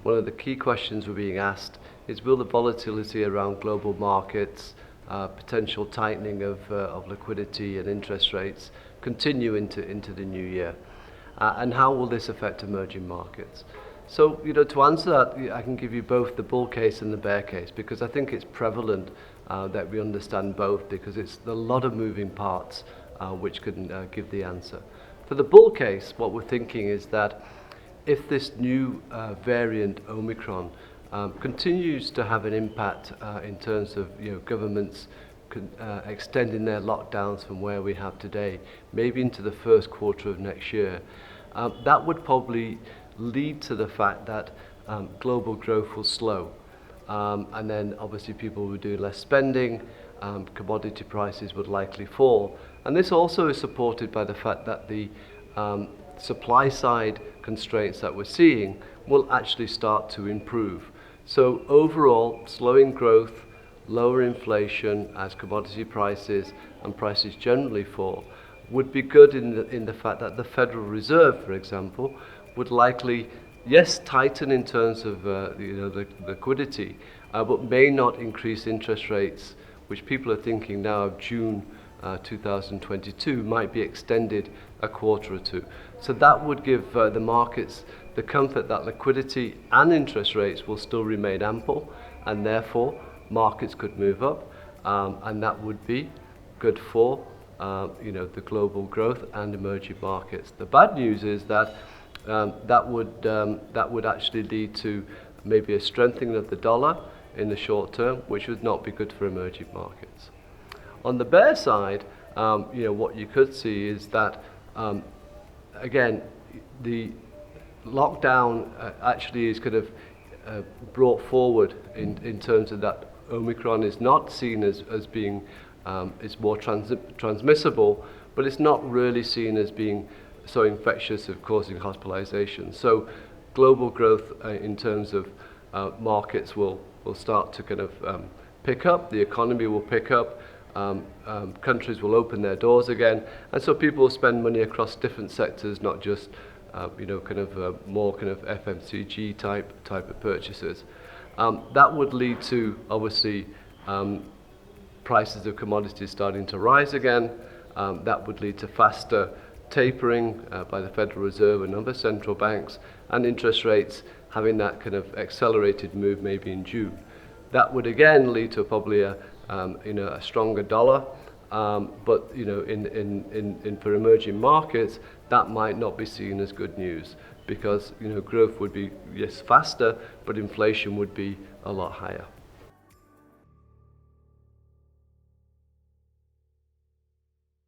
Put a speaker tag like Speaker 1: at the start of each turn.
Speaker 1: one of the key questions we're being asked is, will the volatility around global markets, potential tightening of liquidity and interest rates continue into the new year? And how will this affect emerging markets? So, to answer that, I can give you both the bull case and the bear case, because I think it's prevalent that we understand both, because it's a lot of moving parts which can give the answer. For the bull case, what we're thinking is that if this new variant Omicron continues to have an impact in terms of governments extending their lockdowns from where we have today, maybe into the first quarter of next year, that would probably lead to the fact that global growth will slow. And then obviously people will do less spending, commodity prices would likely fall. And this also is supported by the fact that the supply side constraints that we're seeing will actually start to improve. So overall, slowing growth, lower inflation as commodity prices and prices generally fall would be good in the fact that the Federal Reserve, for example, would likely, yes, tighten in terms of the liquidity, but may not increase interest rates, which people are thinking now of June 2022 might be extended a quarter or two. So that would give the markets the comfort that liquidity and interest rates will still remain ample, and therefore markets could move up, and that would be good for the global growth and emerging markets. The bad news is that that would actually lead to maybe a strengthening of the dollar in the short term, which would not be good for emerging markets. On the bear side, what you could see is that again, the lockdown actually is kind of brought forward in terms of that Omicron is not seen as being, it's more transmissible, but it's not really seen as being so infectious of causing hospitalization. So global growth in terms of markets will start to kind of pick up, the economy will pick up, countries will open their doors again, and so people will spend money across different sectors, not just more kind of FMCG type of purchases. That would lead to obviously prices of commodities starting to rise again. That would lead to faster tapering by the Federal Reserve and other central banks, and interest rates having that kind of accelerated move maybe in June. That would again lead to probably a stronger dollar, but for emerging markets that might not be seen as good news, because growth would be, yes, faster, but inflation would be a lot higher.